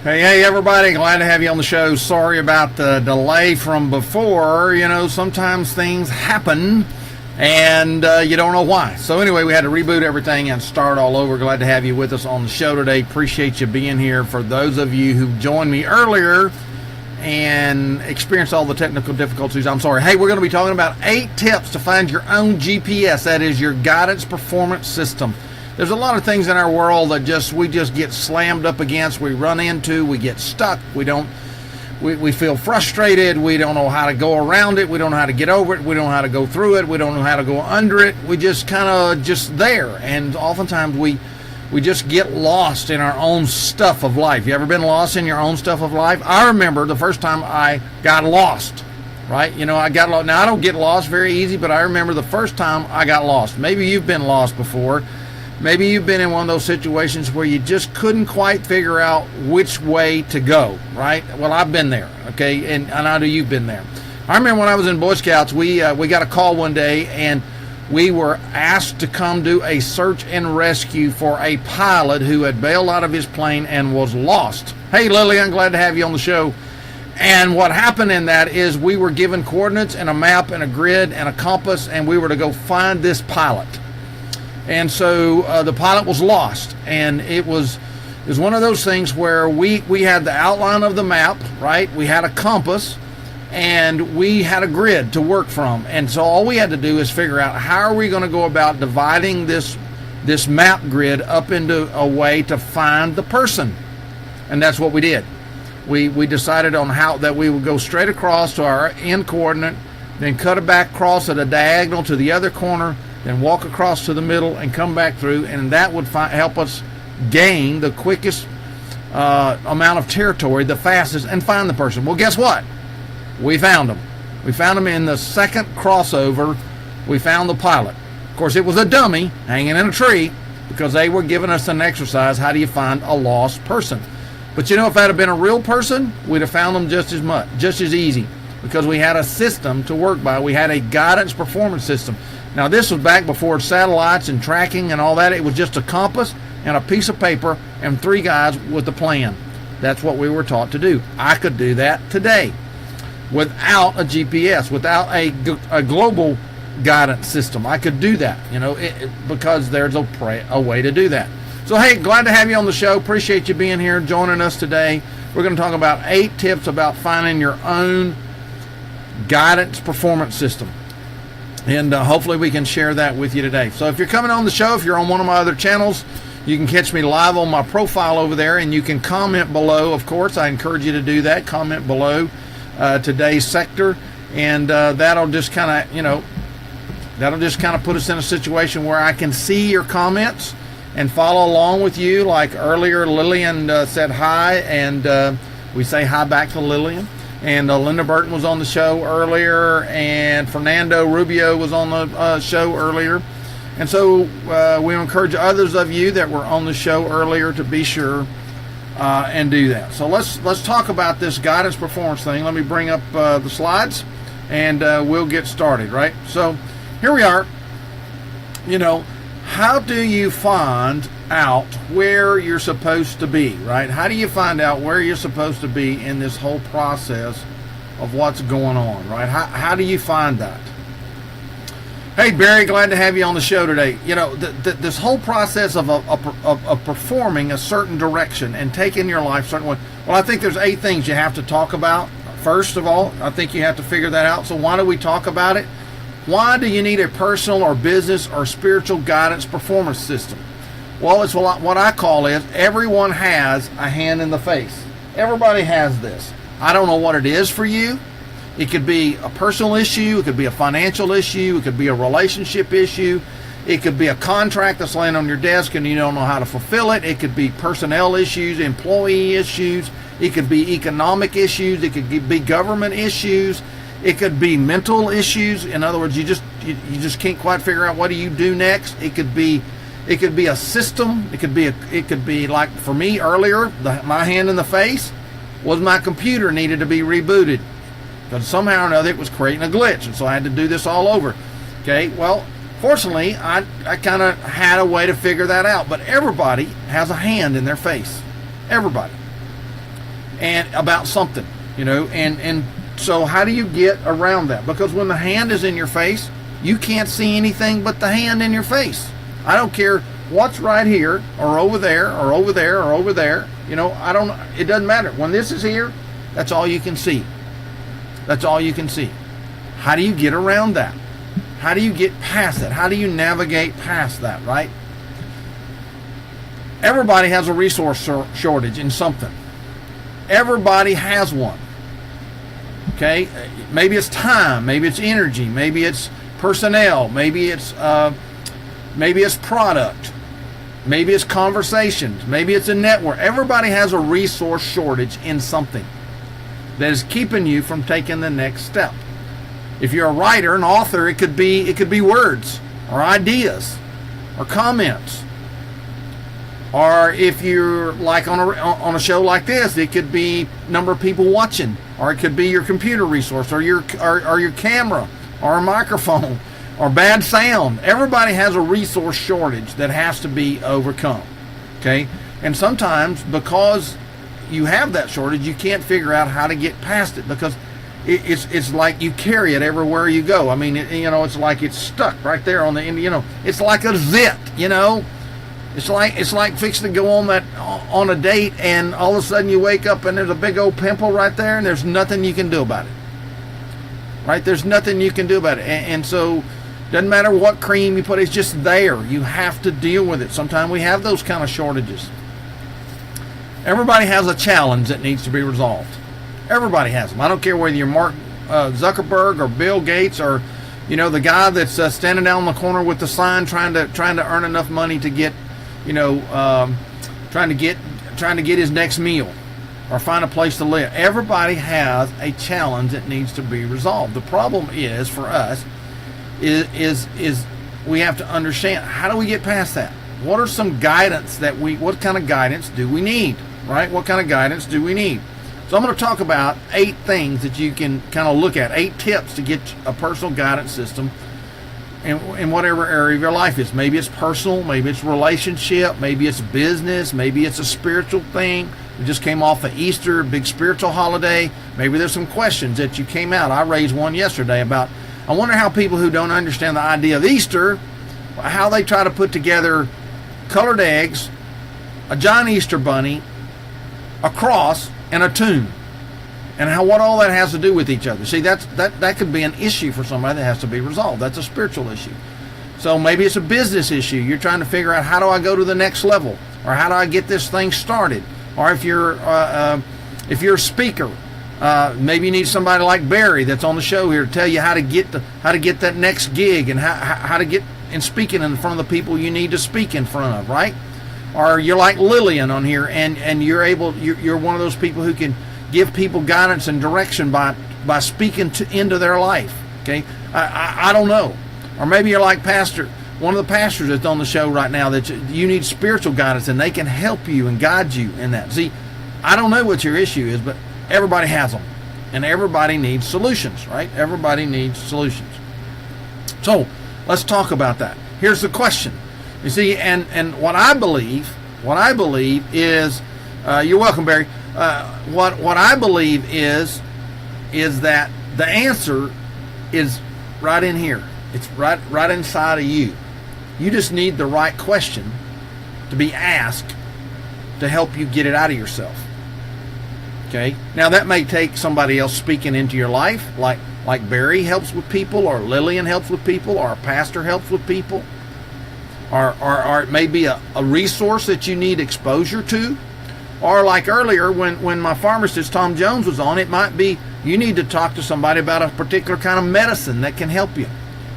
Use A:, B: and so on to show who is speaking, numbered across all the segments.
A: Hey everybody, glad to have you on the show. Sorry about the delay from before. You know, sometimes things happen and you don't know why. So anyway, we had to reboot everything and start all over. Glad to have you with us on the show today. Appreciate you being here. For those of you who joined me earlier and experienced all the technical difficulties, I'm sorry. Hey, we're going to be talking about 8 tips to find your own GPS. That is your guidance performance system. There's a lot of things in our world that we just get slammed up against, we run into, we get stuck, we feel frustrated, we don't know how to go around it, we don't know how to get over it, we don't know how to go through it, we don't know how to go under it, we just kind of just there, and oftentimes we just get lost in our own stuff of life. You ever been lost in your own stuff of life? I remember the first time I got lost, right? You know, I got lost. Now, I don't get lost very easy, but I remember the first time I got lost. Maybe you've been lost before. Maybe you've been in one of those situations where you just couldn't quite figure out which way to go, right? Well, I've been there, okay, and I know you've been there. I remember when I was in Boy Scouts, we got a call one day, and we were asked to come do a search and rescue for a pilot who had bailed out of his plane and was lost. Hey, Lillian, glad to have you on the show. And what happened in that is we were given coordinates and a map and a grid and a compass, and we were to go find this pilot. And so the pilot was lost, and it was one of those things where we had the outline of the map, right? We had a compass, and we had a grid to work from. And so all we had to do is figure out how are we going to go about dividing this map grid up into a way to find the person. And that's what we did. We decided on how that we would go straight across to our end coordinate, then cut it back across at a diagonal to the other corner, then walk across to the middle and come back through, and that would help us gain the quickest amount of territory, the fastest, and find the person. Well, guess what? We found them. We found them in the second crossover. We found the pilot. Of course, it was a dummy hanging in a tree because they were giving us an exercise, how do you find a lost person? But you know, if that had been a real person, we'd have found them just as easy, because we had a system to work by. We had a guidance performance system. Now, this was back before satellites and tracking and all that. It was just a compass and a piece of paper and 3 guys with a plan. That's what we were taught to do. I could do that today without a GPS, without a global guidance system. I could do that, you know, because there's a way to do that. So, hey, glad to have you on the show. Appreciate you being here, joining us today. We're going to talk about 8 tips about finding your own guidance performance system. And hopefully we can share that with you today. So if you're coming on the show, if you're on one of my other channels, you can catch me live on my profile over there, and you can comment below. Of course, I encourage you to do that. Comment below today's sector, and that'll just kind of, you know, put us in a situation where I can see your comments and follow along with you. Like earlier, Lillian said hi, and we say hi back to Lillian. And Linda Burton was on the show earlier, and Fernando Rubio was on the show earlier. And so we encourage others of you that were on the show earlier to be sure and do that. So let's talk about this guidance performance thing. Let me bring up the slides, and we'll get started, right? So here we are. You know, how do you find out where you're supposed to be, right? How do you find out where you're supposed to be in this whole process of what's going on, right? How do you find that? Hey, Barry, glad to have you on the show today. You know, this whole process of performing a certain direction and taking your life a certain way. Well, I think there's 8 things you have to talk about. First of all, I think you have to figure that out. So why do we talk about it? Why do you need a personal or business or spiritual guidance performance system? Well, it's what I call is everyone has a hand in the face. Everybody has this. I don't know what it is for you. It could be a personal issue. It could be a financial issue. It could be a relationship issue. It could be a contract that's laying on your desk and you don't know how to fulfill it. It could be personnel issues, employee issues. It could be economic issues. It could be government issues. It could be mental issues. In other words, you just can't quite figure out what do you do next. It could be a system. It could be like for me earlier, my hand in the face was my computer needed to be rebooted because somehow or another it was creating a glitch, and so I had to do this all over. Okay, well, fortunately, I kind of had a way to figure that out. But everybody has a hand in their face, everybody, and about something, and so how do you get around that? Because when the hand is in your face, you can't see anything but the hand in your face. I don't care what's right here or over there or over there or over there. It doesn't matter. When this is here, that's all you can see. That's all you can see. How do you get around that? How do you get past that? How do you navigate past that, right? Everybody has a resource shortage in something. Everybody has one. Okay? Maybe it's time, maybe it's energy, maybe it's personnel, maybe it's product, maybe it's conversations, maybe it's a network. Everybody has a resource shortage in something that is keeping you from taking the next step. If you're a writer, an author, it could be words or ideas or comments. Or if you're like on a show like this, it could be number of people watching, or it could be your computer resource, or your camera, or a microphone, or bad sound. Everybody has a resource shortage that has to be overcome. Okay, and sometimes because you have that shortage, you can't figure out how to get past it because it's like you carry it everywhere you go. I mean, it's like it's stuck right there on the end. It's like a zit. It's like fixing to go on a date, and all of a sudden you wake up and there's a big old pimple right there, and there's nothing you can do about it. Right? There's nothing you can do about it, and so doesn't matter what cream you put, it's just there. You have to deal with it. Sometimes we have those kind of shortages. Everybody has a challenge that needs to be resolved. Everybody has them. I don't care whether you're Mark Zuckerberg or Bill Gates or the guy that's standing down on the corner with the sign trying to earn enough money to get trying to get his next meal or find a place to live. Everybody has a challenge that needs to be resolved. The problem is for us is we have to understand, how do we get past that? What are some guidance what kind of guidance do we need, right? What kind of guidance do we need? So I'm going to talk about 8 things that you can kind of look at, 8 tips to get a personal guidance system in whatever area of your life is. Maybe it's personal, maybe it's relationship, maybe it's business, maybe it's a spiritual thing. We just came off of Easter, big spiritual holiday. Maybe there's some questions that you came out. I raised one yesterday about, I wonder how people who don't understand the idea of Easter, how they try to put together colored eggs, a giant Easter bunny, a cross, and a tomb, and what all that has to do with each other. See, that could be an issue for somebody that has to be resolved. That's a spiritual issue. So maybe it's a business issue. You're trying to figure out, how do I go to the next level, or how do I get this thing started? Or if you're a speaker, maybe you need somebody like Barry that's on the show here to tell you how to get that next gig, and how to get in speaking in front of the people you need to speak in front of, right? Or you're like Lillian on here, and you're one of those people who can give people guidance and direction by speaking into their life. Okay, I don't know. Or maybe you're like one of the pastors that's on the show right now, that you need spiritual guidance, and they can help you and guide you in that. See, I don't know what your issue is, but everybody has them, and everybody needs solutions, right? Everybody needs solutions. So let's talk about that. Here's the question. You see, and what I believe is, you're welcome, Barry. What I believe is that the answer is right in here. It's right inside of you. You just need the right question to be asked to help you get it out of yourself. Okay? Now that may take somebody else speaking into your life, like Barry helps with people, or Lillian helps with people, or a pastor helps with people. or it may be a resource that you need exposure to. Or like earlier when my pharmacist Tom Jones was on, it might be you need to talk to somebody about a particular kind of medicine that can help you.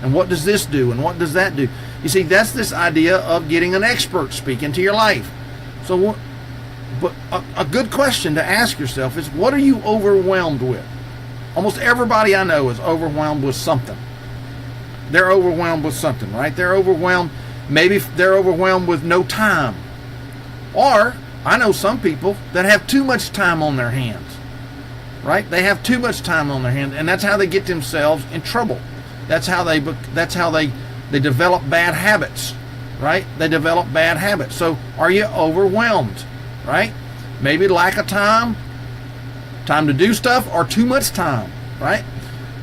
A: And what does this do? And what does that do? You see, that's this idea of getting an expert speak into your life. So, but a good question to ask yourself is, what are you overwhelmed with? Almost everybody I know is overwhelmed with something. They're overwhelmed with something, right? They're overwhelmed. Maybe they're overwhelmed with no time. Or I know some people that have too much time on their hands, right? They have too much time on their hands, and that's how they get themselves in trouble. That's how they develop bad habits, right? They develop bad habits. So are you overwhelmed, right? Maybe lack of time to do stuff, or too much time, right?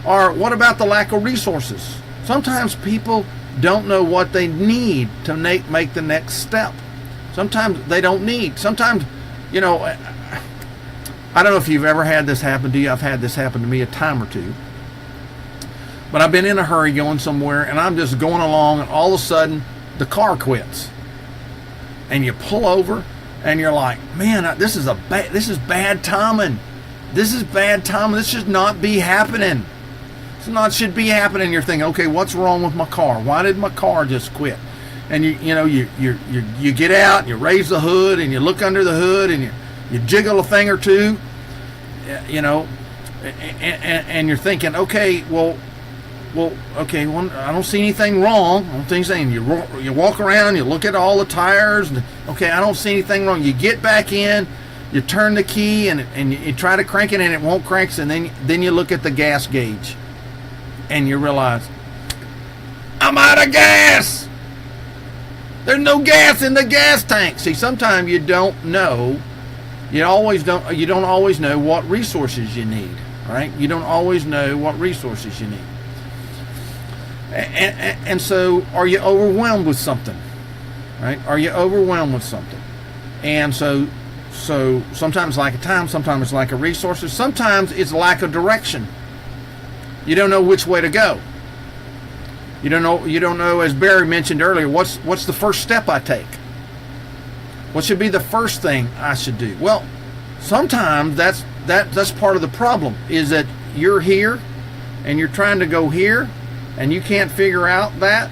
A: Or what about the lack of resources? Sometimes people don't know what they need to make the next step. Sometimes they don't need. Sometimes, I don't know if you've ever had this happen to you. I've had this happen to me a time or two. But I've been in a hurry going somewhere, and I'm just going along, and all of a sudden, the car quits. And you pull over, and you're like, man, this is bad timing. This is bad timing. This should not be happening. Should be happening. You're thinking, okay, what's wrong with my car? Why did my car just quit? And you get out, and you raise the hood, and you look under the hood, and you jiggle a thing or two, and you're thinking, okay, I don't see anything wrong. I don't think anything. You walk around, you look at all the tires, and okay, I don't see anything wrong. You get back in, you turn the key, and you try to crank it, and it won't crank. And then you look at the gas gauge, and you realize, I'm out of gas. There's no gas in the gas tank. See, sometimes you don't know. You don't always know what resources you need, right? You don't always know what resources you need. And so, are you overwhelmed with something, right? Are you overwhelmed with something? And so sometimes lack of time, sometimes it's lack of resources, sometimes it's lack of direction. You don't know which way to go. You don't know, as Barry mentioned earlier, what's the first step I take? What should be the first thing I should do? Well, sometimes that's part of the problem, is that you're here and you're trying to go here and you can't figure out that.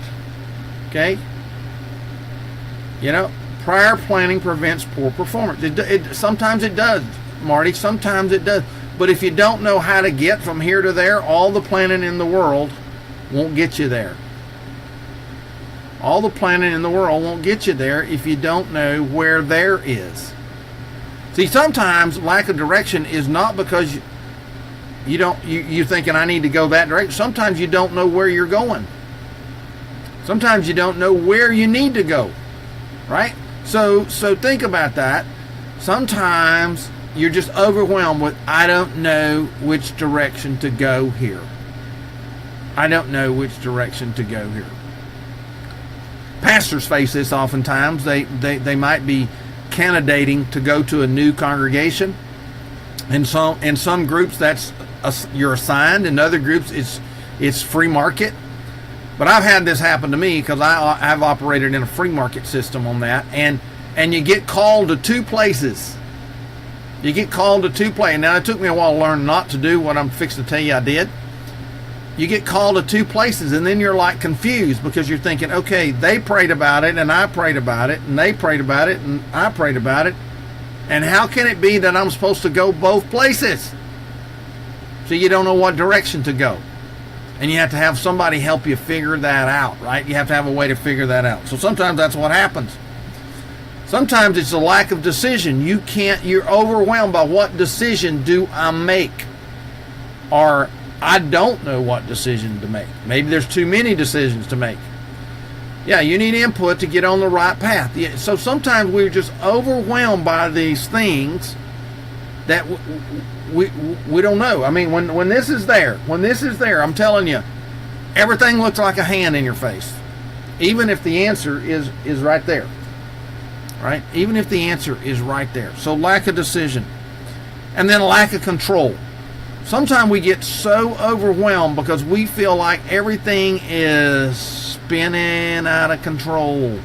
A: Okay? Prior planning prevents poor performance. Sometimes it does, Marty. Sometimes it does. But if you don't know how to get from here to there, all the planning in the world won't get you there. All the planning in the world won't get you there if you don't know where there is. See, sometimes lack of direction is not because you're thinking I need to go that direction. Sometimes you don't know where you're going. Sometimes you don't know where you need to go, right? So think about that. Sometimes you're just overwhelmed with, I don't know which direction to go here. I don't know which direction to go here. Pastors face this oftentimes. They might be candidating to go to a new congregation. In some groups you're assigned. In other groups it's free market. But I've had this happen to me because I've operated in a free market system on that. And you get called to two places. You get called to two places. Now, it took me a while to learn not to do what I'm fixing to tell you I did. You get called to two places, and then you're like confused because you're thinking, okay, they prayed about it, and I prayed about it, and they prayed about it, and I prayed about it. And how can it be that I'm supposed to go both places? So you don't know what direction to go. And you have to have somebody help you figure that out, right? You have to have a way to figure that out. So sometimes that's what happens. Sometimes it's a lack of decision. You're overwhelmed by what decision do I make? Or I don't know what decision to make. Maybe there's too many decisions to make. Yeah, you need input to get on the right path. Yeah, so sometimes we're just overwhelmed by these things that we don't know. I mean, when this is there, I'm telling you, everything looks like a hand in your face. Even if the answer is right there. Right? Even if the answer is right there. So lack of decision. And then lack of control. Sometimes we get so overwhelmed because we feel like everything is spinning out of control.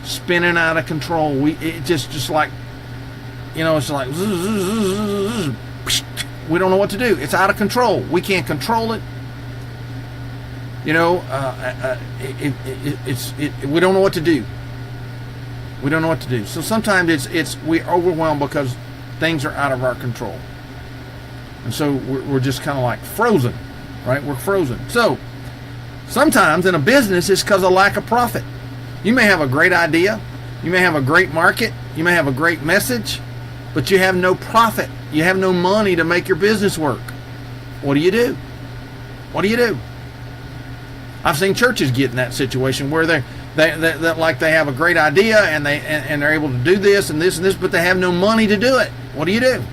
A: Spinning out of control. It just like, it's like, we don't know what to do. It's out of control. We can't control it. We don't know what to do. We don't know what to do. So sometimes we're overwhelmed because things are out of our control. And so we're just kind of like frozen, right? We're frozen. So sometimes in a business, it's because of lack of profit. You may have a great idea. You may have a great market. You may have a great message, but you have no profit. You have no money to make your business work. What do you do? What do you do? I've seen churches get in that situation where they like they have a great idea and they're able to do this and this and this, but they have no money to do it. What do you do?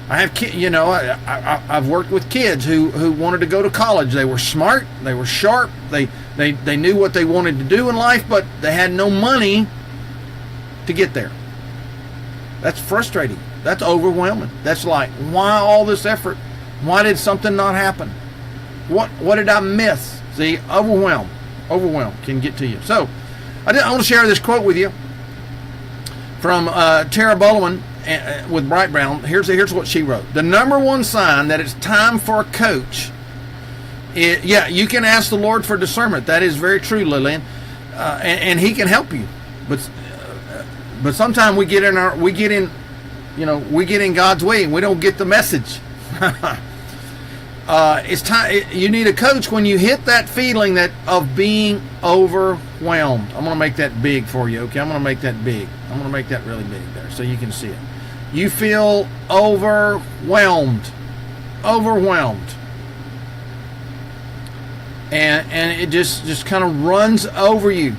A: I have I've worked with kids who wanted to go to college. They were smart, they were sharp, they knew what they wanted to do in life, but they had no money to get there. That's frustrating. That's overwhelming. That's like, why all this effort? Why did something not happen? What did I miss? See, overwhelm can get to you. So I want to share this quote with you from Tara Bullman with Bright Brown. Here's what she wrote. The number one sign that it's time for a coach is, you can ask the Lord for discernment. That is very true, Lillian, and He can help you. But sometimes we get in God's way and we don't get the message. It's time. You need a coach when you hit that feeling of being overwhelmed. I'm going to make that big for you, okay? I'm going to make that big. I'm going to make that really big there so you can see it. You feel overwhelmed. And it just kind of runs over you.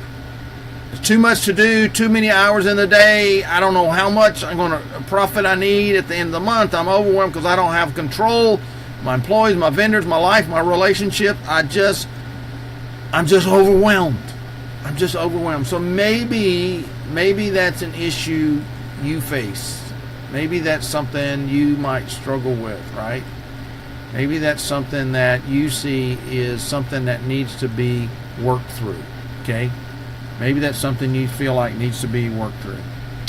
A: There's too much to do, too many hours in the day. I don't know how much profit I need at the end of the month. I'm overwhelmed because I don't have control. My employees, my vendors, my life, my relationship. I'm just overwhelmed. I'm just overwhelmed. So maybe that's an issue you face. Maybe that's something you might struggle with, right? Maybe that's something that you see is something that needs to be worked through, okay? Maybe that's something you feel like needs to be worked through.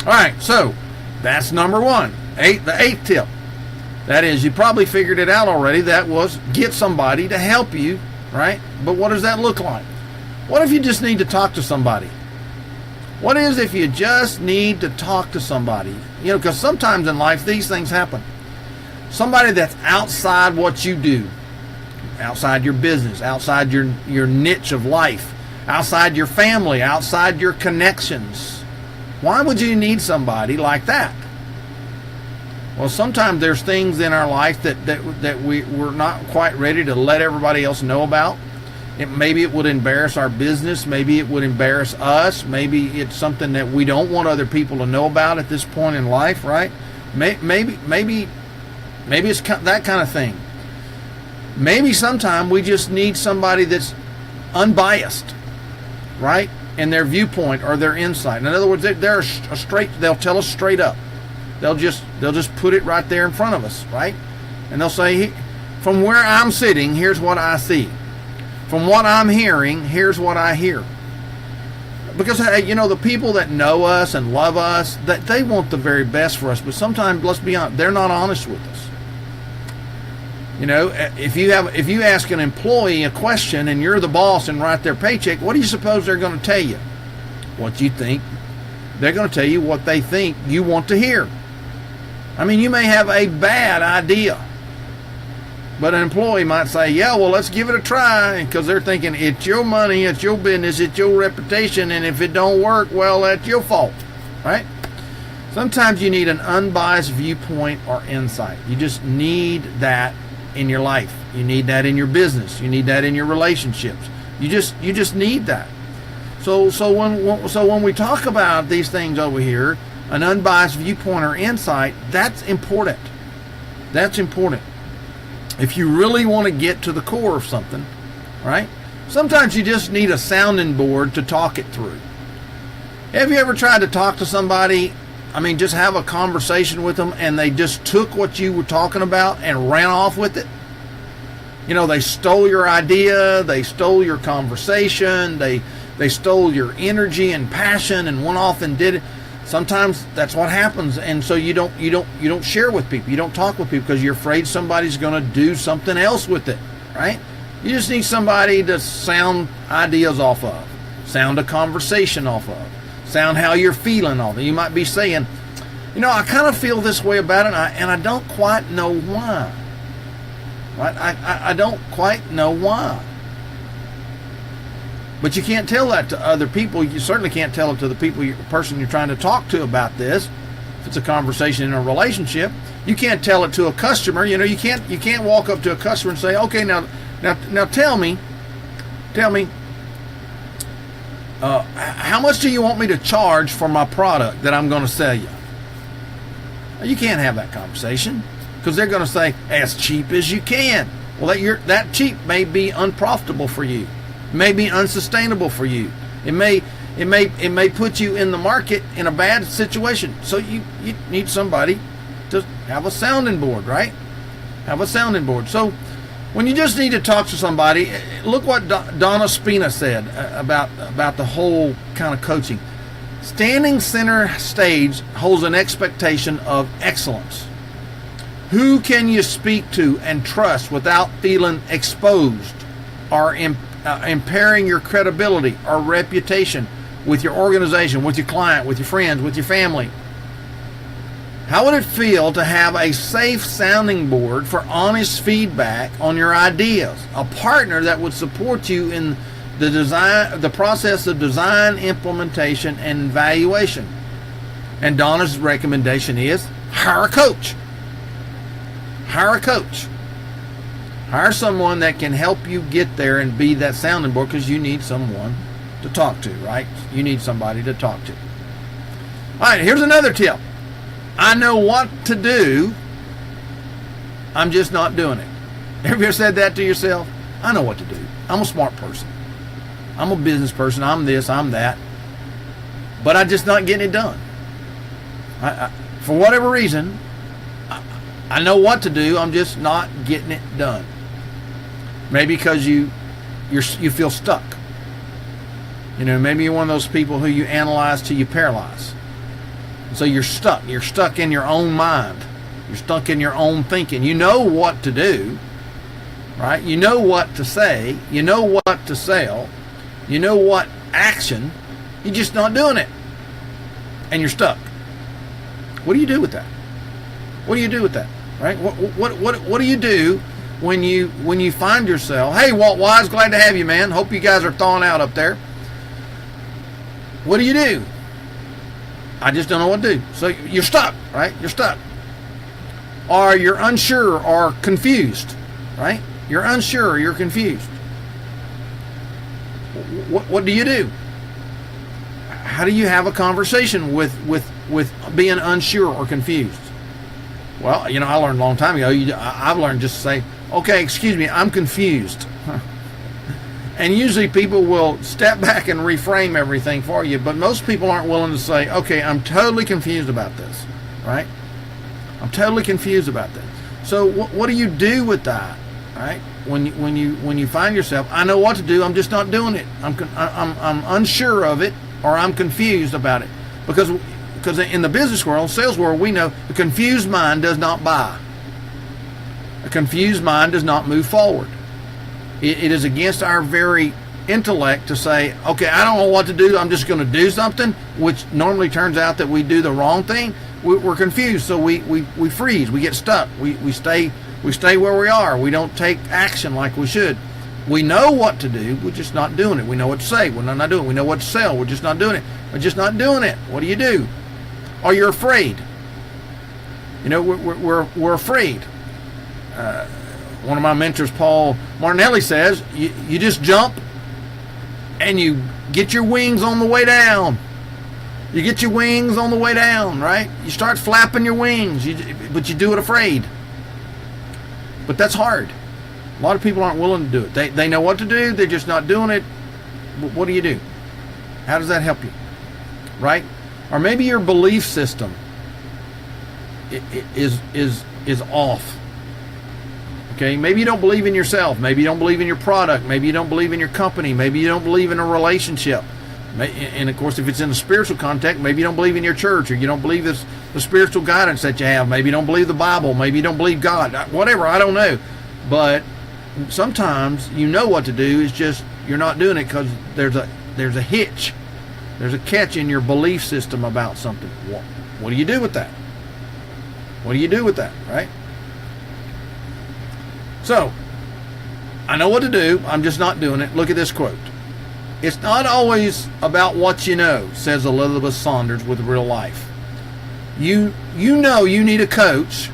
A: All right, so that's number one. The eighth tip. That is, you probably figured it out already. That was get somebody to help you, right? But what does that look like? What if you just need to talk to somebody? What is if you just need to talk to somebody? Because sometimes in life these things happen. Somebody that's outside what you do, outside your business, outside your niche of life, outside your family, outside your connections. Why would you need somebody like that? Well, sometimes there's things in our life that we're not quite ready to let everybody else know about. Maybe it would embarrass our business. Maybe it would embarrass us. Maybe it's something that we don't want other people to know about at this point in life, right? Maybe it's that kind of thing. Maybe sometime we just need somebody that's unbiased, right, in their viewpoint or their insight. In other words, they'll tell us straight up. They'll just put it right there in front of us, right? And they'll say, from where I'm sitting, here's what I see. From what I'm hearing, here's what I hear. Because, the people that know us and love us, that they want the very best for us. But sometimes, let's be honest, they're not honest with us. If you ask an employee a question and you're the boss and write their paycheck, what do you suppose they're going to tell you? What you think? They're going to tell you what they think you want to hear. I mean, you may have a bad idea, but an employee might say, yeah, well, let's give it a try, because they're thinking it's your money, it's your business, it's your reputation, and if it don't work, well, that's your fault, right? Sometimes you need an unbiased viewpoint or insight. You just need that in your life. You need that in your business. You need that in your relationships. You just need that. So when we talk about these things over here, an unbiased viewpoint or insight, that's important. That's important. If you really want to get to the core of something, right? Sometimes you just need a sounding board to talk it through. Have you ever tried to talk to somebody, just have a conversation with them, and they just took what you were talking about and ran off with it? They stole your idea, they stole your conversation, they stole your energy and passion and went off and did it. Sometimes that's what happens, and so you don't share with people, you don't talk with people because you're afraid somebody's going to do something else with it, right? You just need somebody to sound ideas off of, sound a conversation off of, sound how you're feeling off of. You might be saying, I kind of feel this way about it, and I don't quite know why. Right? I don't quite know why. But you can't tell that to other people. You certainly can't tell it to the person you're trying to talk to about this. If it's a conversation in a relationship, you can't tell it to a customer. You can't walk up to a customer and say, okay, now tell me, how much do you want me to charge for my product that I'm going to sell you? You can't have that conversation because they're going to say as cheap as you can. Well, that cheap may be unprofitable for you. It may be unsustainable for you. It may put you in the market in a bad situation. So you need somebody to have a sounding board, right? Have a sounding board. So when you just need to talk to somebody, look what Donna Spina said about the whole kind of coaching. Standing center stage holds an expectation of excellence. Who can you speak to and trust without feeling exposed or impairing your credibility or reputation with your organization, with your client, with your friends, with your family? How would it feel to have a safe sounding board for honest feedback on your ideas? A partner that would support you in the process of design, implementation, and evaluation. And Donna's recommendation is hire a coach. Hire a coach. Hire someone that can help you get there and be that sounding board, because you need someone to talk to, right? You need somebody to talk to. All right, here's another tip. I know what to do, I'm just not doing it. Have you ever said that to yourself? I know what to do. I'm a smart person. I'm a business person. I'm this, I'm that. But I'm just not getting it done. For whatever reason, I know what to do, I'm just not getting it done. Maybe because you feel stuck. Maybe you're one of those people who you analyze till you paralyze. So you're stuck. You're stuck in your own mind. You're stuck in your own thinking. You know what to do, right? You know what to say. You know what to sell. You know what action. You're just not doing it. And you're stuck. What do you do with that? What do you do with that? Right? What do you do when you find yourself, hey, Walt Wise, glad to have you, man. Hope you guys are thawing out up there. What do you do? I just don't know what to do. So you're stuck, right? You're stuck. Or you're unsure or confused, right? You're unsure or you're confused. What do you do? How do you have a conversation with being unsure or confused? Well, I learned a long time ago, I've learned just to say, okay, excuse me, I'm confused. And usually people will step back and reframe everything for you, but most people aren't willing to say, okay, I'm totally confused about this, right? I'm totally confused about this. So what do you do with that, right? When you find yourself, I know what to do, I'm just not doing it. I'm unsure of it, or I'm confused about it. Because in the business world, sales world, we know a confused mind does not buy. A confused mind does not move forward. It is against our very intellect to say, okay, I don't know what to do, I'm just going to do something, which normally turns out that we do the wrong thing. We're confused, so we freeze, we get stuck, we stay where we are, we don't take action like we should. We know what to do, we're just not doing it. We know what to say, we're not doing it. We know what to sell, we're just not doing it. We're just not doing it. What do? Or you're afraid. We're afraid. One of my mentors, Paul Martinelli, says you just jump and you get your wings on the way down. You get your wings on the way down, right? You start flapping your wings, but you do it afraid. But that's hard. A lot of people aren't willing to do it. They know what to do, they're just not doing it. What do you do? How does that help you? Right? Or maybe your belief system is off. Okay, maybe you don't believe in yourself. Maybe you don't believe in your product. Maybe you don't believe in your company. Maybe you don't believe in a relationship. And of course, if it's in a spiritual context, maybe you don't believe in your church, or you don't believe the spiritual guidance that you have. Maybe you don't believe the Bible. Maybe you don't believe God. Whatever, I don't know. But sometimes you know what to do. It's just you're not doing it because there's a hitch. There's a catch in your belief system about something. What do you do with that? What do you do with that, right? So, I know what to do. I'm just not doing it. Look at this quote. It's not always about what you know, says Elizabeth Saunders with Real Life. You know you need a coach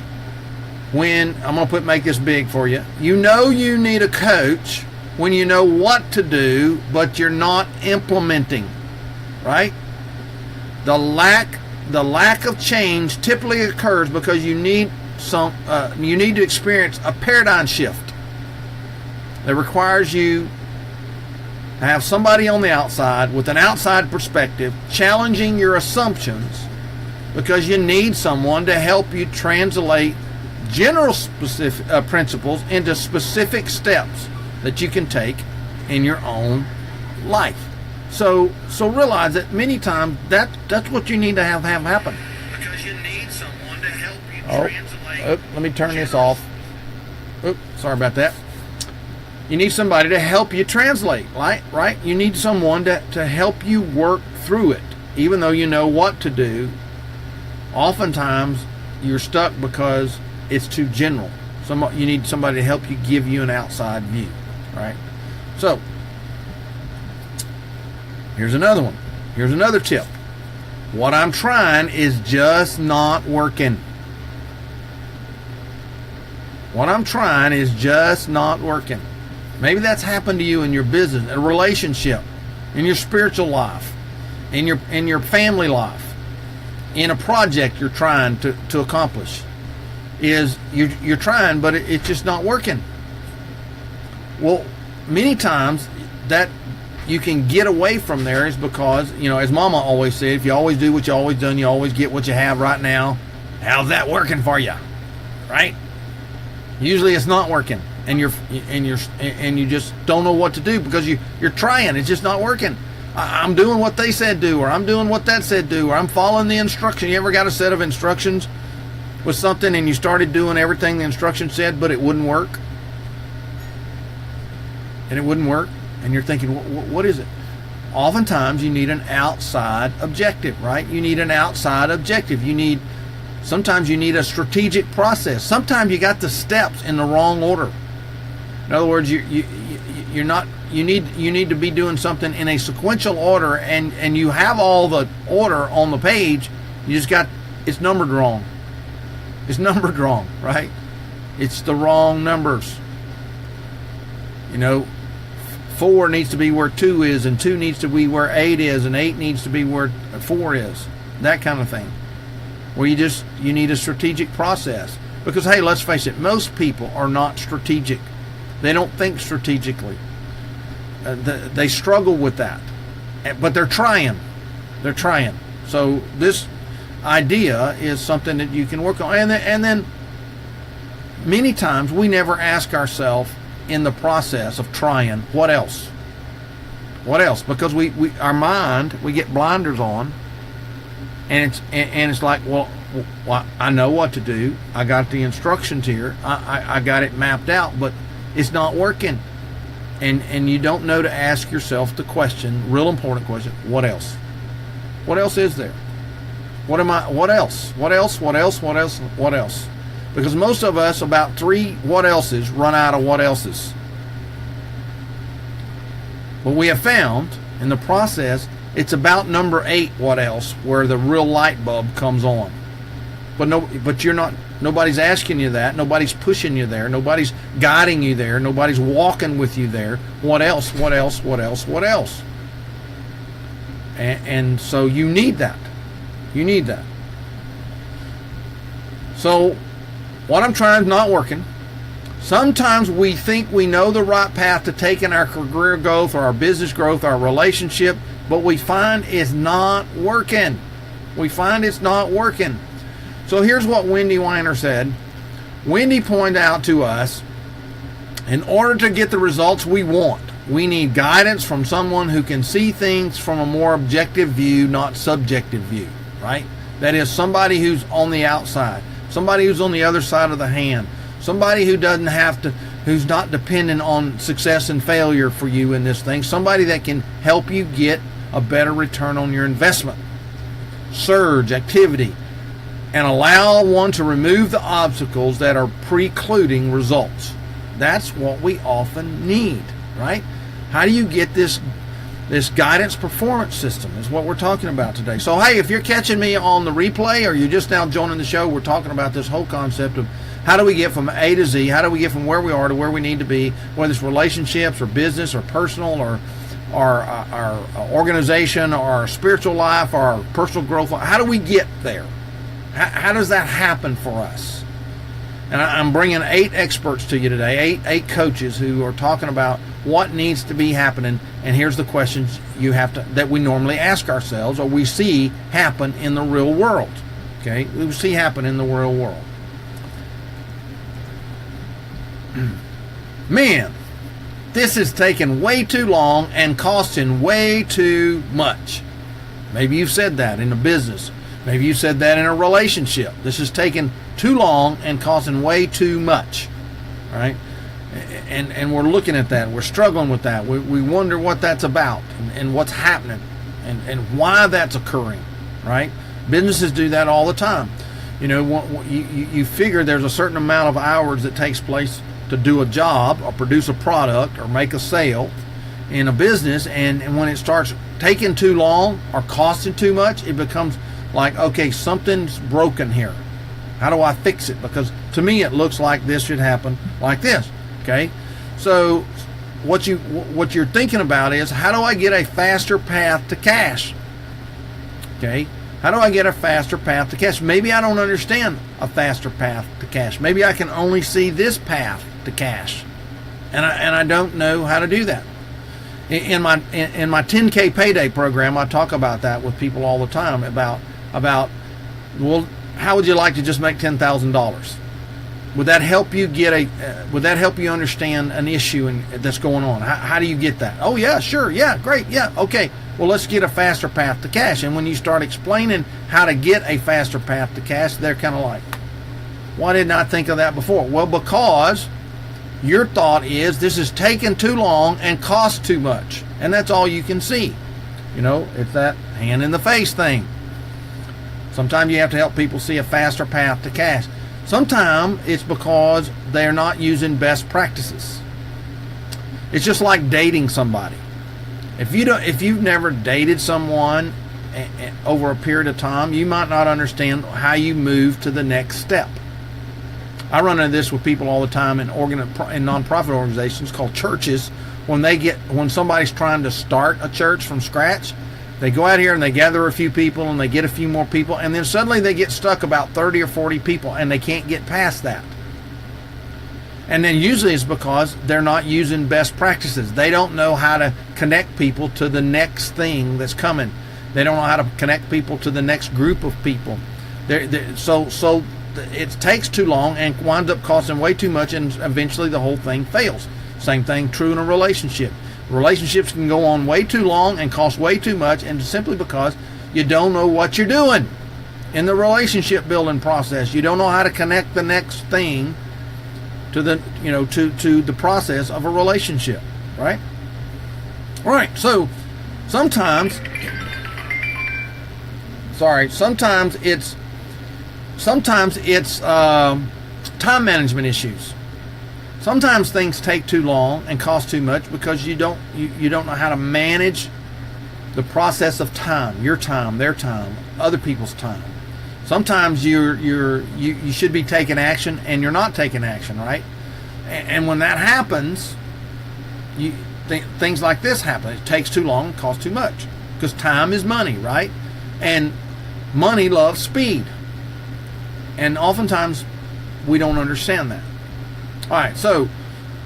A: when, I'm going to make this big for you. You know you need a coach when you know what to do, but you're not implementing, right? The lack of change typically occurs because you need to experience a paradigm shift that requires you to have somebody on the outside with an outside perspective challenging your assumptions, because you need someone to help you translate general specific principles into specific steps that you can take in your own life. So realize that many times that's what you need to have happen. Because you need someone to help you translate. Let me turn this off. Sorry about that. You need somebody to help you translate, right? You need someone to help you work through it. Even though you know what to do, oftentimes you're stuck because it's too general. You need somebody to help you, give you an outside view, right? So, here's another one. Here's another tip. What I'm trying is just not working. What I'm trying is just not working. Maybe that's happened to you in your business, a relationship, in your spiritual life, in your family life, in a project you're trying to accomplish. You're trying, but it's just not working. Well, many times that you can get away from there is because, as Mama always said, if you always do what you always done, you always get what you have right now. How's that working for you? Right? Usually it's not working, and you just don't know what to do because you're trying. It's just not working. I'm doing what they said do, or I'm doing what that said do, or I'm following the instruction. You ever got a set of instructions with something and you started doing everything the instruction said, but it wouldn't work? And it wouldn't work, and you're thinking, what is it? Oftentimes you need an outside objective, right? You need an outside objective. Sometimes you need a strategic process. Sometimes you got the steps in the wrong order. In other words, you need to be doing something in a sequential order, and you have all the order on the page. It's numbered wrong. It's numbered wrong, right? It's the wrong numbers. 4 needs to be where 2 is, and 2 needs to be where 8 is, and 8 needs to be where 4 is. That kind of thing. Where you need a strategic process. Because, hey, let's face it, most people are not strategic. They don't think strategically. They struggle with that. But they're trying. They're trying. So this idea is something that you can work on. And then many times we never ask ourselves in the process of trying, what else? What else? Because our mind, we get blinders on, and it's like, well, I know what to do. I got the instructions here. I got it mapped out, but it's not working. And you don't know to ask yourself the question, real important question, what else? What else is there? What else? What else? What else? What else? What else? Because most of us, about 3 what else's, run out of what else's. But we have found in the process, it's about number 8 what else, where the real light bulb comes on. But nobody's asking you that. Nobody's pushing you there. Nobody's guiding you there. Nobody's walking with you there. What else? What else? What else? What else? And so you need that. You need that. So what I'm trying is not working. Sometimes we think we know the right path to take in our career growth or our business growth, our relationship, but we find it's not working. We find it's not working. So here's what Wendy Weiner said. Wendy pointed out to us In order to get the results we want, we need guidance from someone who can see things from a more objective view, not subjective view, right? That is, somebody who's on the outside, somebody who's on the other side of the hand, somebody who doesn't have to, who's not dependent on success and failure for you in this thing, somebody that can help you get a better return on your investment. Surge activity and allow one to remove the obstacles that are precluding results. That's what we often need, right? How do you get this guidance performance system is what we're talking about today. So, hey, if you're catching me on the replay or you're just now joining the show, we're talking about this whole concept of how do we get from A to Z, how do we get from where we are to where we need to be, whether it's relationships or business or personal or our organization or our spiritual life or our personal growth. How do we get there? How does that happen for us? And I'm bringing 8 experts to you today, eight coaches who are talking about what needs to be happening. And here's the questions you have to, that we normally ask ourselves or we see happen in the real world. Okay, we see happen in the real world. Man, this is taking way too long and costing way too much. Maybe you've said that in a business. Maybe you said that in a relationship. This is taking too long and costing way too much, right? And we're looking at that. We're struggling with that. We wonder what that's about and what's happening and why that's occurring, right? Businesses do that all the time. You know, you figure there's a certain amount of hours that takes place to do a job or produce a product or make a sale in a business, and when it starts taking too long or costing too much, it becomes like, okay, something's broken here. How do I fix it? Because to me, it looks like this should happen like this. Okay, so what you're thinking about is, how do I get a faster path to cash? Okay, how do I get a faster path to cash? Maybe I don't understand a faster path to cash. Maybe I can only see this path to cash, and I don't know how to do that. In my 10K payday program, I talk about that with people all the time about well, how would you like to just make $10,000? Would that help you would that help you understand an issue that's going on? How do you get that? Oh yeah, sure, yeah, great, yeah, okay. Well, let's get a faster path to cash. And when you start explaining how to get a faster path to cash, they're kind of like, why didn't I think of that before? Well, because your thought is this is taking too long and costs too much, and that's all you can see. You know, it's that hand in the face thing. Sometimes you have to help people see a faster path to cash. Sometimes it's because they're not using best practices. It's just like dating somebody. If you've never dated someone over a period of time, you might not understand how you move to the next step. I run into this with people all the time in nonprofit organizations called churches. When somebody's trying to start a church from scratch, they go out here and they gather a few people and they get a few more people, and then suddenly they get stuck about 30 or 40 people and they can't get past that. And then usually it's because they're not using best practices. They don't know how to connect people to the next thing that's coming. They don't know how to connect people to the next group of people. So it takes too long and winds up costing way too much, and eventually the whole thing fails. Same thing true in a relationship. Relationships can go on way too long and cost way too much, and simply because you don't know what you're doing in the relationship building process. You don't know how to connect the next thing to the process of a relationship, right? Right. So sometimes it's time management issues. Sometimes things take too long and cost too much because you don't know how to manage the process of time, your time, their time, other people's time. Sometimes you should be taking action and you're not taking action, right? And when that happens, things like this happen. It takes too long and costs too much because time is money, right? And money loves speed. And oftentimes we don't understand that. All right, so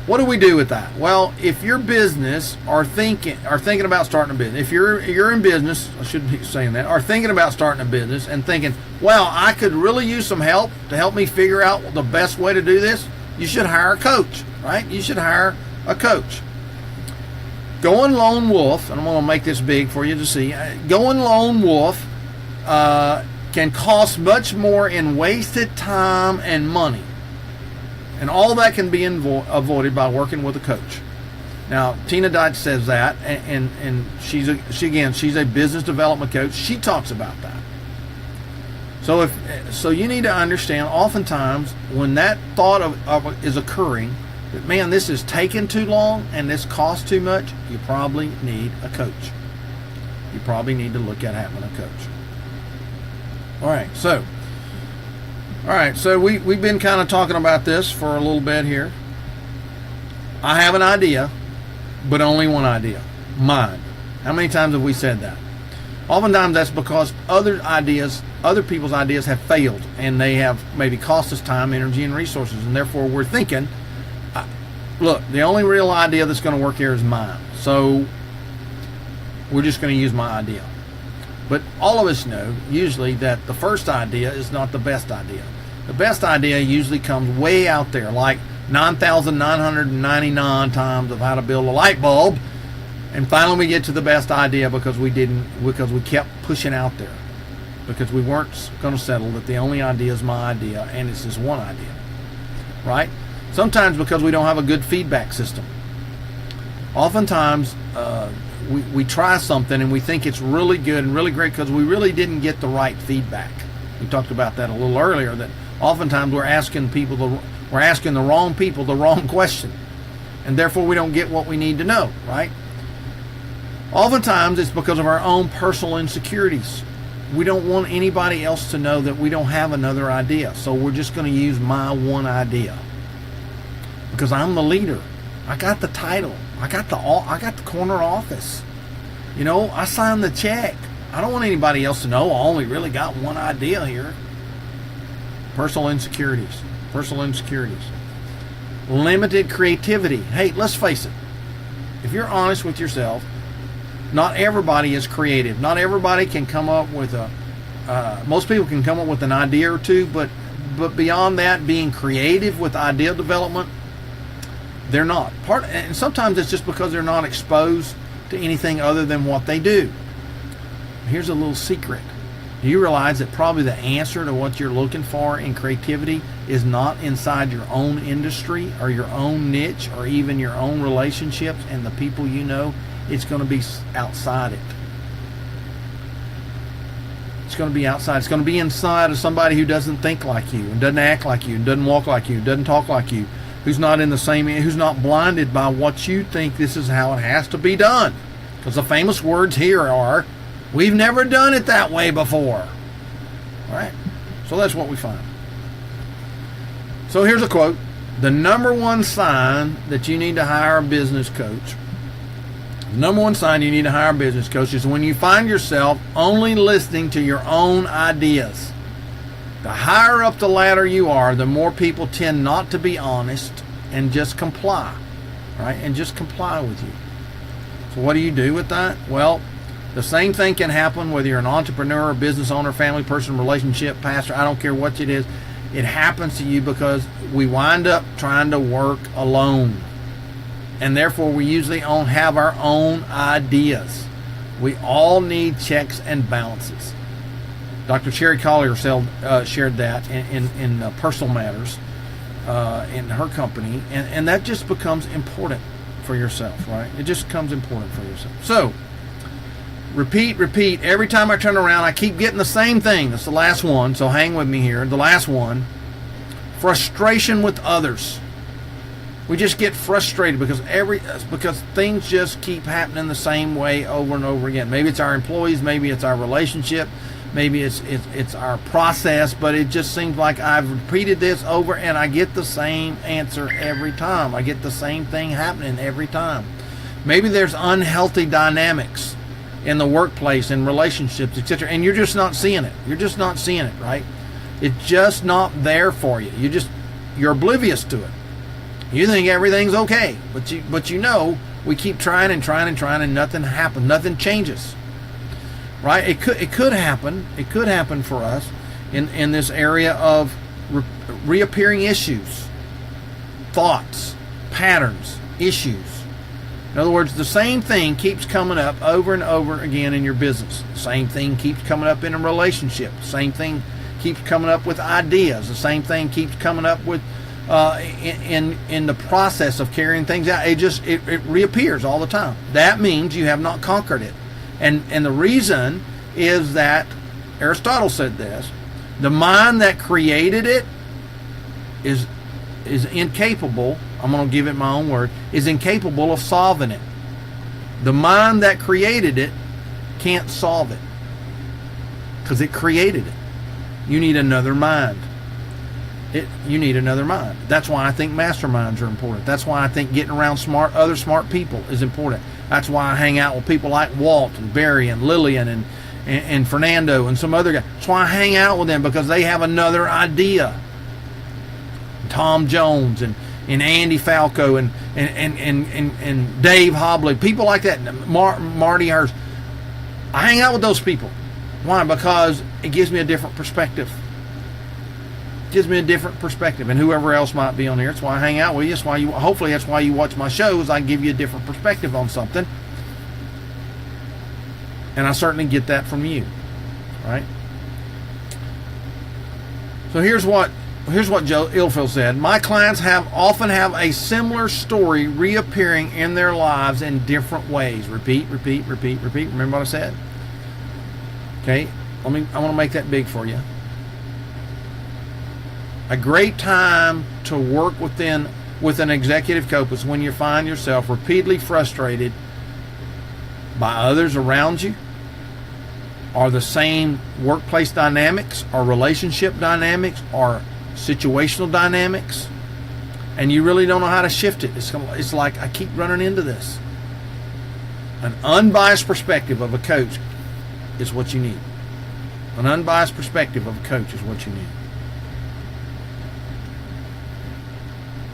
A: what do we do with that? Well, if your business are thinking about starting a business, if you're in business, I shouldn't be saying that, are thinking about starting a business and thinking, well, I could really use some help to help me figure out the best way to do this. you should hire a coach, right? You should hire a coach. Going lone wolf, and I'm going to make this big for you to see. Going lone wolf can cost much more in wasted time and money. And all that can be avoided by working with a coach. Now, Tina Deitch says that, and she's a business development coach. She talks about that. So you need to understand, oftentimes when that thought is occurring, that man, this is taking too long and this costs too much, you probably need a coach. You probably need to look at having a coach. All right, so we've been kind of talking about this for a little bit here. I have an idea, but only one idea, mine. How many times have we said that? Oftentimes that's because other people's ideas have failed, and they have maybe cost us time, energy, and resources, and therefore we're thinking, look, the only real idea that's going to work here is mine, so we're just going to use my idea. But all of us know usually that the first idea is not the best idea. The best idea usually comes way out there, like 9,999 times of how to build a light bulb, and finally we get to the best idea because we kept pushing out there, because we weren't going to settle that the only idea is my idea and it's just one idea, right? Sometimes because we don't have a good feedback system. Oftentimes we try something and we think it's really good and really great because we really didn't get the right feedback. We talked about that a little earlier, that oftentimes we're asking the wrong people the wrong question, and therefore we don't get what we need to know, right? Oftentimes it's because of our own personal insecurities. We don't want anybody else to know that we don't have another idea, so we're just going to use my one idea because I'm the leader. I got the title. I got the corner office. You know, I signed the check. I don't want anybody else to know I only really got one idea here. Personal insecurities. Limited creativity. Hey, let's face it. If you're honest with yourself, not everybody is creative. Not everybody can come up with most people can come up with an idea or two, but beyond that, being creative with idea development, they're not. And sometimes it's just because they're not exposed to anything other than what they do. Here's a little secret. Do you realize that probably the answer to what you're looking for in creativity is not inside your own industry or your own niche or even your own relationships and the people you know? It's going to be outside it. It's going to be outside. It's going to be inside of somebody who doesn't think like you and doesn't act like you and doesn't walk like you and doesn't talk like you, who's not blinded by what you think this is how it has to be done. Because the famous words here are, we've never done it that way before. All right? So that's what we find. So here's a quote. The number one sign that you need to hire a business coach, is when you find yourself only listening to your own ideas. The higher up the ladder you are, the more people tend not to be honest and just comply, right? And just comply with you. So what do you do with that? Well, the same thing can happen whether you're an entrepreneur, business owner, family person, relationship, pastor, I don't care what it is. It happens to you because we wind up trying to work alone. And therefore we usually don't have our own ideas. We all need checks and balances. Dr. Sherry Collier shared that in Personal Matters in her company, and that just becomes important for yourself, right? It just becomes important for yourself. So, repeat. Every time I turn around, I keep getting the same thing. That's the last one, so hang with me here. The last one, frustration with others. We just get frustrated because things just keep happening the same way over and over again. Maybe it's our employees, maybe it's our relationship, maybe it's our process, but it just seems like I've repeated this over and I get the same answer every time. I get the same thing happening every time. Maybe there's unhealthy dynamics in the workplace, in relationships, etc., and you're just not seeing it. You're just not seeing it, right? It's just not there for you. You're oblivious to it. You think everything's okay, but you know we keep trying and nothing happens. Nothing changes, right? It could happen. It could happen for us in this area of reappearing issues. thoughts, patterns, issues. In other words, the same thing keeps coming up over and over again in your business. The same thing keeps coming up in a relationship. The same thing keeps coming up with ideas. The same thing keeps coming up with in the process of carrying things out. It reappears all the time. That means you have not conquered it. And the reason is that Aristotle said this: the mind that created it is incapable. I'm going to give it my own word, is incapable of solving it. The mind that created it can't solve it because it created it. You need another mind. You need another mind. That's why I think masterminds are important. That's why I think getting around other smart people is important. That's why I hang out with people like Walt and Barry and Lillian and Fernando and some other guys. That's why I hang out with them, because they have another idea. Tom Jones and Andy Falco and Dave Hobley, people like that, Marty Hurst. I hang out with those people. Why? Because it gives me a different perspective. It gives me a different perspective, and whoever else might be on here. That's why I hang out with you. That's why hopefully that's why you watch my shows. I give you a different perspective on something, and I certainly get that from you, right? So here's what Joe Ilfield said: my clients often have a similar story reappearing in their lives in different ways. Repeat. Remember what I said? Okay, I want to make that big for you. A great time to work with an executive coach is when you find yourself repeatedly frustrated by others around you, or the same workplace dynamics, or relationship dynamics, or situational dynamics, and you really don't know how to shift it. It's like, I keep running into this. An unbiased perspective of a coach is what you need. An unbiased perspective of a coach is what you need.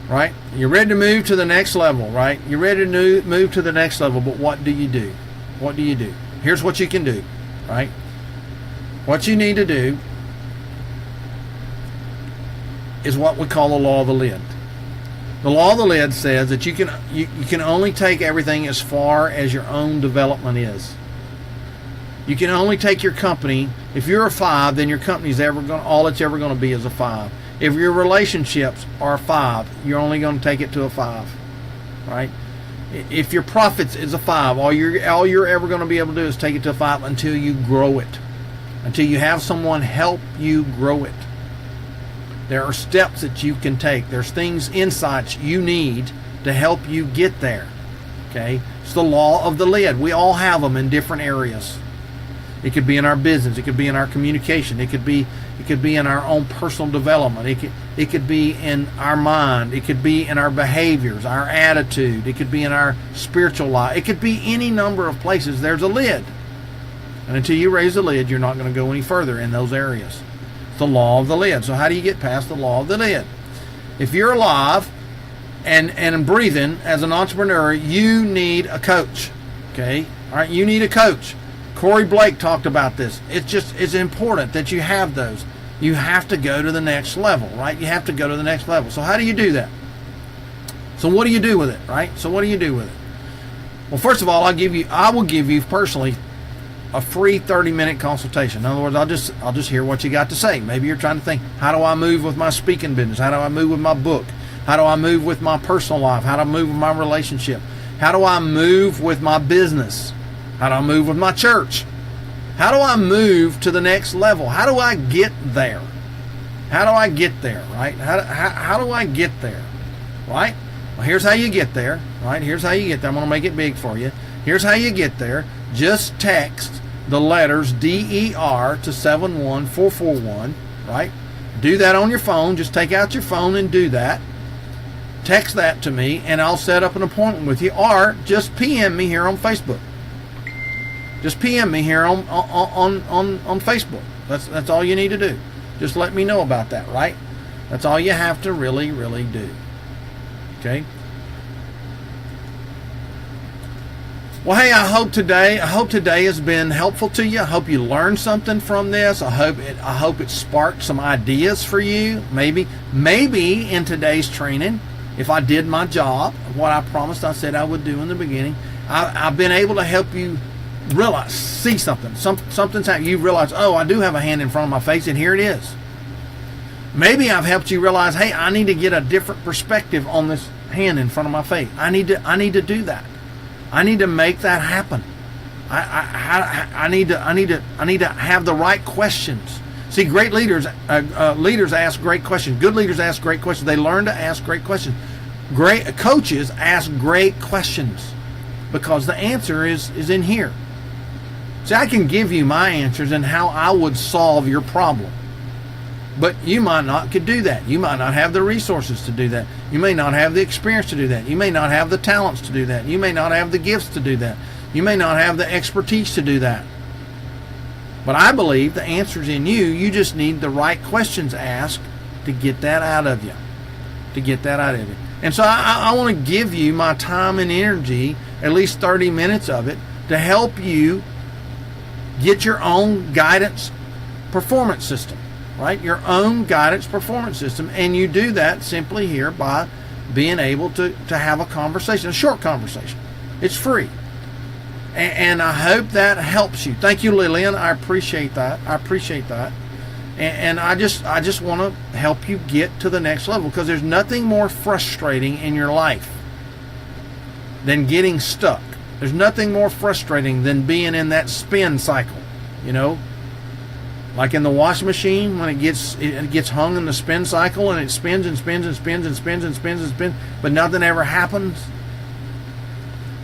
A: Right? You're ready to move to the next level, right? You're ready to move to the next level, but what do you do? What do you do? Here's what you can do, right? What you need to do is what we call the law of the lid. The law of the lid says that you can only take everything as far as your own development is. You can only take your company. If you're a 5, then your company's all it's ever going to be is a 5. If your relationships are a 5, you're only going to take it to a 5, right? If your profits is a 5, all you're ever going to be able to do is take it to a 5 until you grow it, until you have someone help you grow it. There are steps that you can take. There's things, insights you need to help you get there. Okay? It's the law of the lid. We all have them in different areas. It could be in our business. It could be in our communication. It could be in our own personal development. It could be in our mind. It could be in our behaviors, our attitude. It could be in our spiritual life. It could be any number of places. There's a lid. And until you raise the lid, you're not going to go any further in those areas. It's the law of the lid. So how do you get past the law of the lid? If you're alive and breathing as an entrepreneur, you need a coach. Okay? All right, you need a coach. Corey Blake talked about this. It's important that you have those. You have to go to the next level, right? You have to go to the next level. So how do you do that? So what do you do with it, right? So what do you do with it? Well, first of all, I will give you personally a free 30-minute consultation. In other words, I'll just hear what you got to say. Maybe you're trying to think, how do I move with my speaking business? How do I move with my book? How do I move with my personal life? How do I move with my relationship? How do I move with my business? How do I move with my church? How do I move to the next level? How do I get there? How do I get there, right? How do I get there, right? Well, here's how you get there, right? Here's how you get there. I'm going to make it big for you. Here's how you get there. Just text the letters DER to 71441, right? Do that on your phone. Just take out your phone and do that. Text that to me, and I'll set up an appointment with you, or just PM me here on Facebook. Just PM me here on Facebook. That's all you need to do. Just let me know about that, right? That's all you have to really do. Okay? Well, hey, I hope today has been helpful to you. I hope you learned something from this. I hope it sparked some ideas for you. Maybe in today's training, if I did my job, what I promised I said I would do in the beginning, I've been able to help you realize, see something. Something's happening. You realize, oh, I do have a hand in front of my face, and here it is. Maybe I've helped you realize, hey, I need to get a different perspective on this hand in front of my face. I need to do that. I need to make that happen. I need to have the right questions. See, great leaders ask great questions. Good leaders ask great questions. They learn to ask great questions. Great coaches ask great questions because the answer is in here. See, I can give you my answers and how I would solve your problem. But you might not could do that. You might not have the resources to do that. You may not have the experience to do that. You may not have the talents to do that. You may not have the gifts to do that. You may not have the expertise to do that. But I believe the answer's in you. You just need the right questions asked to get that out of you. To get that out of you. And so I want to give you my time and energy, at least 30 minutes of it, to help you get your own guidance performance system. Right? Your own guidance performance system. And you do that simply here by being able to have a conversation, a short conversation. It's free. And I hope that helps you. Thank you, Lillian. I appreciate that. And I just want to help you get to the next level, because there's nothing more frustrating in your life than getting stuck. There's nothing more frustrating than being in that spin cycle, you know? Like in the washing machine, when it gets hung in the spin cycle and it spins and spins and spins and spins and spins and spins, but nothing ever happens.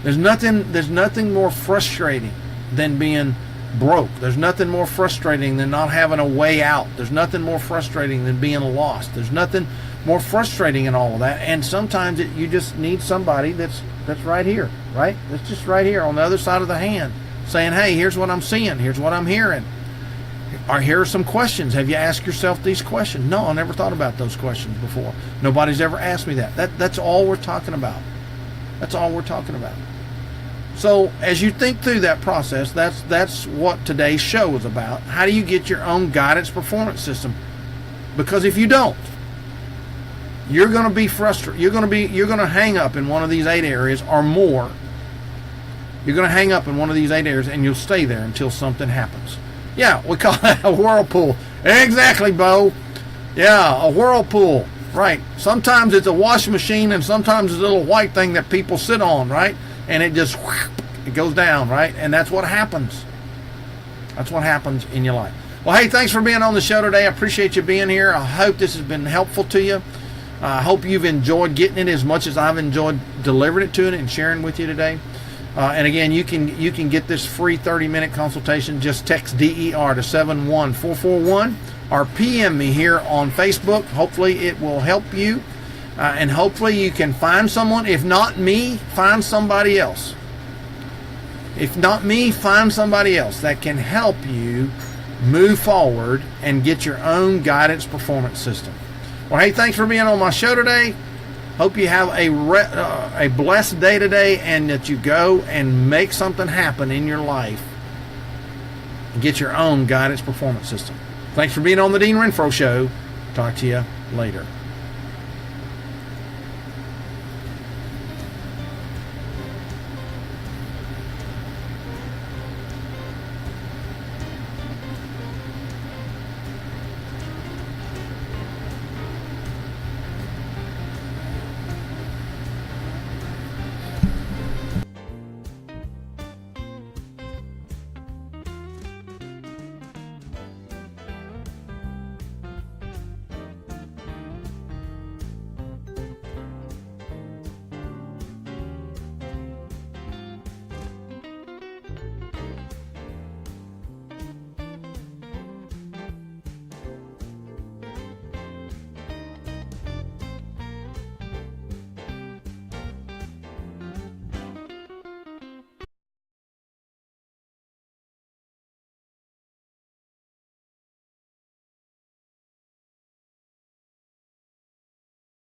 A: There's nothing more frustrating than being broke. There's nothing more frustrating than not having a way out. There's nothing more frustrating than being lost. There's nothing more frustrating in all of that. And sometimes you just need somebody that's right here, right? That's just right here on the other side of the hand, saying, hey, here's what I'm seeing. Here's what I'm hearing. Or here are some questions. Have you asked yourself these questions? No, I never thought about those questions before. Nobody's ever asked me that. That's all we're talking about. That's all we're talking about. So as you think through that process, that's what today's show is about. How do you get your own guidance performance system? Because if you don't, you're going to be frustrated. You're going to hang up in one of these 8 areas or more. You're going to hang up in one of these 8 areas, and you'll stay there until something happens. Yeah, we call that a whirlpool. Exactly, Bo. Yeah, a whirlpool. Right. Sometimes it's a washing machine, and sometimes it's a little white thing that people sit on, right? And it just, it goes down, right? And that's what happens. That's what happens in your life. Well, hey, thanks for being on the show today. I appreciate you being here. I hope this has been helpful to you. I hope you've enjoyed getting it as much as I've enjoyed delivering it to you and sharing with you today. And again, you can get this free 30-minute consultation. Just text DER to 71441 or PM me here on Facebook. Hopefully it will help you. And hopefully you can find someone. If not me, find somebody else. If not me, find somebody else that can help you move forward and get your own guidance performance system. Well, hey, thanks for being on my show today. Hope you have a blessed day today, and that you go and make something happen in your life and get your own guidance performance system. Thanks for being on the Dean Renfro Show. Talk to you later.